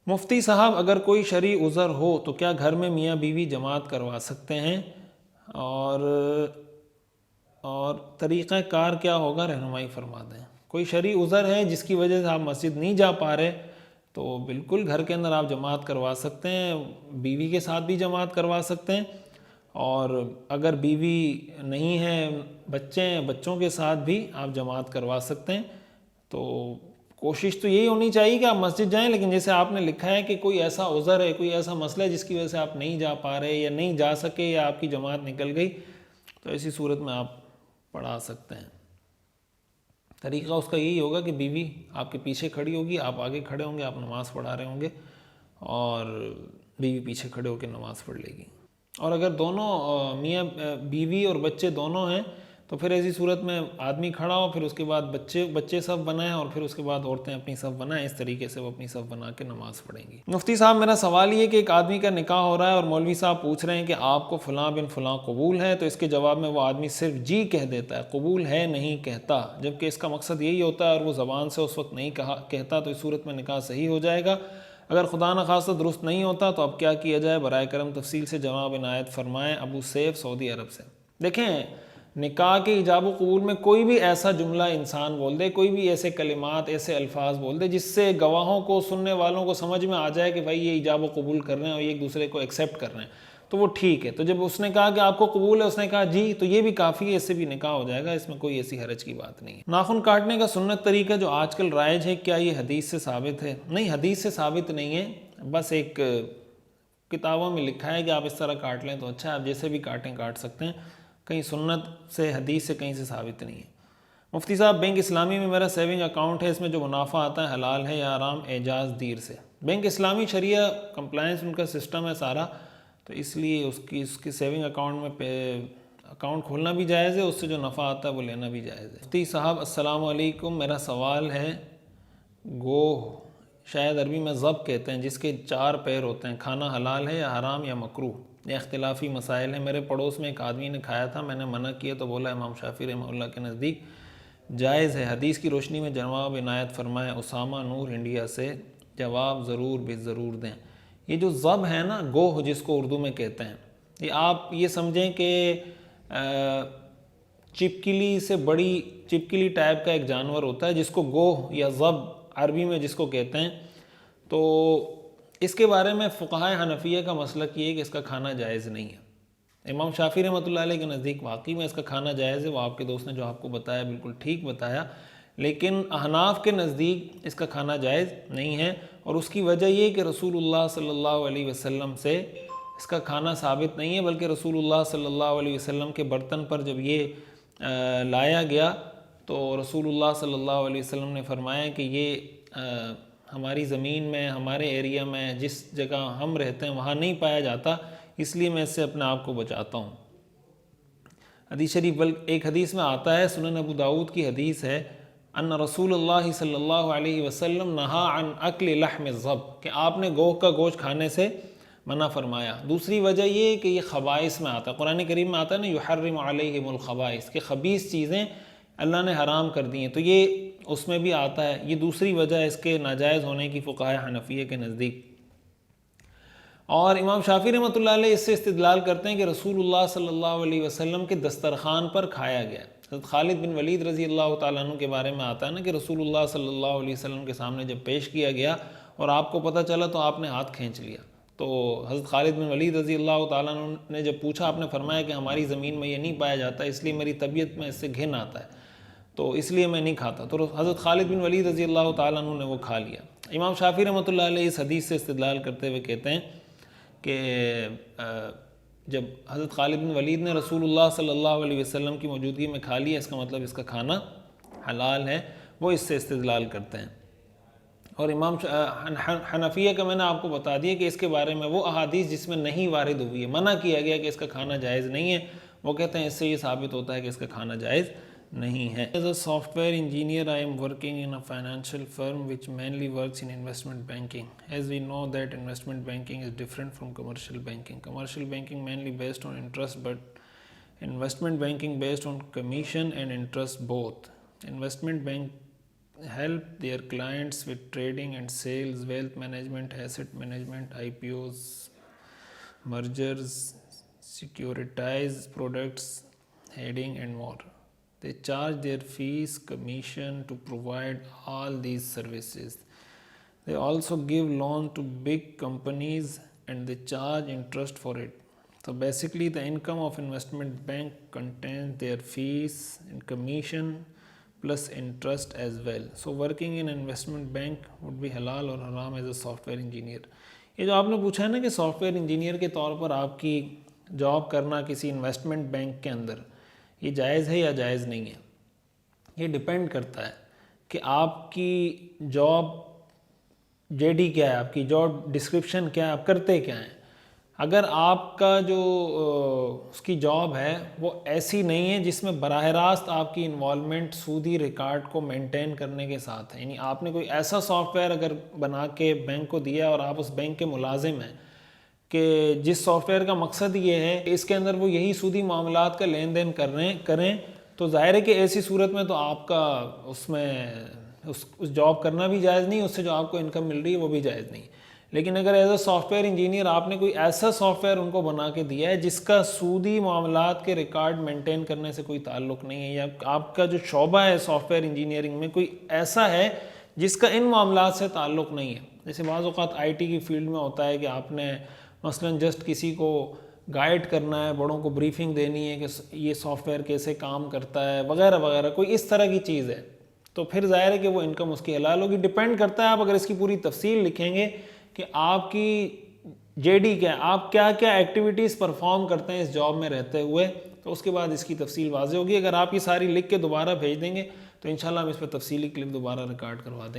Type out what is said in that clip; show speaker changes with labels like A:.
A: مفتی صاحب اگر کوئی شرعی عذر ہو تو کیا گھر میں میاں بیوی جماعت کروا سکتے ہیں، اور طریقہ کار کیا ہوگا، رہنمائی فرما دیں۔ کوئی شرعی عذر ہے جس کی وجہ سے آپ مسجد نہیں جا پا رہے تو بالکل گھر کے اندر آپ جماعت کروا سکتے ہیں، بیوی کے ساتھ بھی جماعت کروا سکتے ہیں، اور اگر بیوی نہیں ہے، بچے ہیں، بچوں کے ساتھ بھی آپ جماعت کروا سکتے ہیں۔ تو کوشش تو یہی ہونی چاہیے کہ آپ مسجد جائیں، لیکن جیسے آپ نے لکھا ہے کہ کوئی ایسا عذر ہے، کوئی ایسا مسئلہ ہے جس کی وجہ سے آپ نہیں جا پا رہے یا نہیں جا سکے یا آپ کی جماعت نکل گئی، تو ایسی صورت میں آپ پڑھا سکتے ہیں۔ طریقہ اس کا یہی ہوگا کہ بیوی آپ کے پیچھے کھڑی ہوگی، آپ آگے کھڑے ہوں گے، آپ نماز پڑھا رہے ہوں گے اور بیوی پیچھے کھڑے ہو کے نماز پڑھ لے گی۔ اور اگر دونوں میاں بیوی اور بچے دونوں ہیں تو پھر ایسی صورت میں آدمی کھڑا ہو، پھر اس کے بعد بچے صف بنائیں اور پھر اس کے بعد عورتیں اپنی صف بنائیں، اس طریقے سے وہ اپنی صف بنا کے نماز پڑھیں گی۔ مفتی صاحب میرا سوال یہ کہ ایک آدمی کا نکاح ہو رہا ہے اور مولوی صاحب پوچھ رہے ہیں کہ آپ کو فلاں بن فلاں قبول ہے، تو اس کے جواب میں وہ آدمی صرف جی کہہ دیتا ہے، قبول ہے نہیں کہتا، جبکہ اس کا مقصد یہی ہوتا ہے اور وہ زبان سے اس وقت نہیں کہتا، تو اس صورت میں نکاح صحیح ہو جائے گا؟ اگر خدا نخواستہ درست نہیں ہوتا تو اب کیا کیا جائے؟ برائے کرم تفصیل سے جواب عنایت فرمائیں۔ ابو سیف، سعودی عرب سے۔ دیکھیں، نکاح کے ایجاب و قبول میں کوئی بھی ایسا جملہ انسان بول دے، کوئی بھی ایسے کلمات، ایسے الفاظ بول دے جس سے گواہوں کو، سننے والوں کو سمجھ میں آ جائے کہ بھائی یہ ایجاب و قبول کر رہے ہیں اور یہ ایک دوسرے کو ایکسیپٹ کر رہے ہیں، تو وہ ٹھیک ہے۔ تو جب اس نے کہا کہ آپ کو قبول ہے، اس نے کہا جی، تو یہ بھی کافی ہے، اس سے بھی نکاح ہو جائے گا، اس میں کوئی ایسی حرج کی بات نہیں ہے۔ ناخن کاٹنے کا سنت طریقہ جو آج کل رائج ہے، کیا یہ حدیث سے ثابت ہے؟ نہیں، حدیث سے ثابت نہیں ہے، بس ایک کتابوں میں لکھا ہے کہ آپ اس طرح کاٹ لیں تو اچھا ہے، آپ جیسے بھی کاٹیں کاٹ سکتے ہیں، کہیں سنت سے، حدیث سے کہیں سے ثابت نہیں ہے۔ مفتی صاحب بینک اسلامی میں میرا سیونگ اکاؤنٹ ہے، اس میں جو منافع آتا ہے حلال ہے یا حرام؟ اعجاز دیر سے۔ بینک اسلامی شریعہ کمپلائنس ان کا سسٹم ہے سارا، تو اس لیے اس کی سیونگ اکاؤنٹ میں اکاؤنٹ کھولنا بھی جائز ہے، اس سے جو نفع آتا ہے وہ لینا بھی جائز ہے۔ مفتی صاحب السلام علیکم، میرا سوال ہے گوہ، شاید عربی میں ضب کہتے ہیں، جس کے 4 پیر ہوتے ہیں، کھانا حلال ہے یا حرام یا مکروہ؟ یہ اختلافی مسائل ہیں۔ میرے پڑوس میں ایک آدمی نے کھایا تھا، میں نے منع کیا تو بولا امام شافعی رحمہ اللہ کے نزدیک جائز ہے۔ حدیث کی روشنی میں جواب عنایت فرمائیں۔ اسامہ نور انڈیا سے۔ جواب ضرور بے ضرور دیں۔ یہ جو ضب ہے نا، گوہ جس کو اردو میں کہتے ہیں، یہ آپ یہ سمجھیں کہ چپکلی سے بڑی، چپکلی ٹائپ کا ایک جانور ہوتا ہے جس کو گوہ یا ضب عربی میں جس کو کہتے ہیں، تو اس کے بارے میں فقہائے حنفیہ کا مسلک یہ ہے کہ اس کا کھانا جائز نہیں ہے۔ امام شافعی رحمۃ اللہ علیہ کے نزدیک واقعی میں اس کا کھانا جائز ہے، وہ آپ کے دوست نے جو آپ کو بتایا بالکل ٹھیک بتایا، لیکن احناف کے نزدیک اس کا کھانا جائز نہیں ہے، اور اس کی وجہ یہ کہ رسول اللہ صلی اللہ علیہ وسلم سے اس کا کھانا ثابت نہیں ہے، بلکہ رسول اللہ صلی اللہ علیہ وسلم کے برتن پر جب یہ لایا گیا تو رسول اللہ صلی اللہ علیہ وسلم نے فرمایا کہ یہ ہماری زمین میں، ہمارے ایریا میں، جس جگہ ہم رہتے ہیں وہاں نہیں پایا جاتا، اس لیے میں اس سے اپنے آپ کو بچاتا ہوں۔ حدیث شریف ایک حدیث میں آتا ہے، سنن ابو داؤد کی حدیث ہے، ان رسول اللہ صلی اللہ علیہ وسلم نہا عن اکل لحم الضب، کہ آپ نے گوہ کا گوشت کھانے سے منع فرمایا۔ دوسری وجہ یہ ہے کہ یہ خبائث میں آتا ہے، قرآن کریم میں آتا ہے نا، یحرم علیہم الخبائث، کہ خبیث چیزیں اللہ نے حرام کر دی ہیں، تو یہ اس میں بھی آتا ہے۔ یہ دوسری وجہ ہے اس کے ناجائز ہونے کی فقہائے حنفیہ کے نزدیک۔ اور امام شافعی رحمۃ اللہ علیہ اس سے استدلال کرتے ہیں کہ رسول اللہ صلی اللہ علیہ وسلم کے دسترخوان پر کھایا گیا۔ حضرت خالد بن ولید رضی اللہ تعالیٰ عنہ کے بارے میں آتا ہے نا کہ رسول اللہ صلی اللہ علیہ وسلم کے سامنے جب پیش کیا گیا اور آپ کو پتہ چلا تو آپ نے ہاتھ کھینچ لیا، تو حضرت خالد بن ولید رضی اللہ تعالیٰ عنہ نے جب پوچھا، آپ نے فرمایا کہ ہماری زمین میں یہ نہیں پایا جاتا، اس لیے میری طبیعت میں اس سے گھن آتا ہے، تو اس لیے میں نہیں کھاتا، تو حضرت خالد بن ولید رضی اللہ تعالیٰ عنہ نے وہ کھا لیا۔ امام شافعی رحمۃ اللہ علیہ اس حدیث سے استدلال کرتے ہوئے کہتے ہیں کہ جب حضرت خالد بن ولید نے رسول اللہ صلی اللہ علیہ وسلم کی موجودگی میں کھا لیا، اس کا مطلب اس کا کھانا حلال ہے، وہ اس سے استدلال کرتے ہیں۔ اور امام حنفیہ کا میں نے آپ کو بتا دیا کہ اس کے بارے میں وہ احادیث جس میں نہیں وارد ہوئی ہے، منع کیا گیا کہ اس کا کھانا جائز نہیں ہے، وہ کہتے ہیں اس سے یہ ثابت ہوتا ہے کہ اس کا کھانا جائز نہیں ہے۔ As a software engineer, I am working in a financial firm which mainly works in investment banking. As we know that investment banking is different from commercial banking. Commercial banking mainly based on interest, but investment banking based on commission and interest both. Investment help their clients with trading and sales, wealth management, asset management, IPOs, mergers, securitized products, hedging and more. They charge their fees, commission to provide all these services. They also give loan to big companies and they charge interest for it. So basically the income of investment bank contains their fees and commission plus interest as well. So working in investment bank would be halal or haram as a software engineer. یہ جو آپ نے پوچھا ہے نا کہ soft where engineer کے طور پر آپ کی جاب کرنا کسی انویسٹمنٹ بینک کے اندر یہ جائز ہے یا جائز نہیں ہے، یہ ڈیپینڈ کرتا ہے کہ آپ کی جاب جے ڈی کیا ہے، آپ کی جاب ڈسکرپشن کیا ہے، آپ کرتے کیا ہیں. اگر آپ کا جو اس کی جاب ہے وہ ایسی نہیں ہے جس میں براہ راست آپ کی انوالومنٹ سودی ریکارڈ کو مینٹین کرنے کے ساتھ ہے، یعنی آپ نے کوئی ایسا سافٹ ویئر اگر بنا کے بینک کو دیا اور آپ اس بینک کے ملازم ہیں کہ جس سافٹ ویئر کا مقصد یہ ہے کہ اس کے اندر وہ یہی سودی معاملات کا لین دین کریں تو ظاہر ہے کہ ایسی صورت میں تو آپ کا اس میں اس جاب کرنا بھی جائز نہیں، اس سے جو آپ کو انکم مل رہی ہے وہ بھی جائز نہیں. لیکن اگر as a soft where engineer آپ نے کوئی ایسا سافٹ ویئر ان کو بنا کے دیا ہے جس کا سودی معاملات کے ریکارڈ مینٹین کرنے سے کوئی تعلق نہیں ہے، یا آپ کا جو شعبہ ہے سافٹ ویئر انجینئرنگ میں کوئی ایسا ہے جس کا ان معاملات سے تعلق نہیں ہے، جیسے بعض اوقات آئی ٹی کی فیلڈ میں ہوتا ہے کہ آپ نے مثلاً جسٹ کسی کو گائیڈ کرنا ہے، بڑوں کو بریفنگ دینی ہے کہ یہ سافٹ ویئر کیسے کام کرتا ہے وغیرہ وغیرہ، کوئی اس طرح کی چیز ہے تو پھر ظاہر ہے کہ وہ انکم اس کی حلال ہوگی. ڈیپینڈ کرتا ہے آپ اگر اس کی پوری تفصیل لکھیں گے کہ آپ کی جے ڈی کیا ہے، آپ کیا کیا ایکٹیویٹیز پرفارم کرتے ہیں اس جاب میں رہتے ہوئے، تو اس کے بعد اس کی تفصیل واضح ہوگی. اگر آپ یہ ساری لکھ کے دوبارہ بھیج دیں گے تو انشاءاللہ ہم اس پہ تفصیلی کلپ دوبارہ ریکارڈ کروا دیں گے.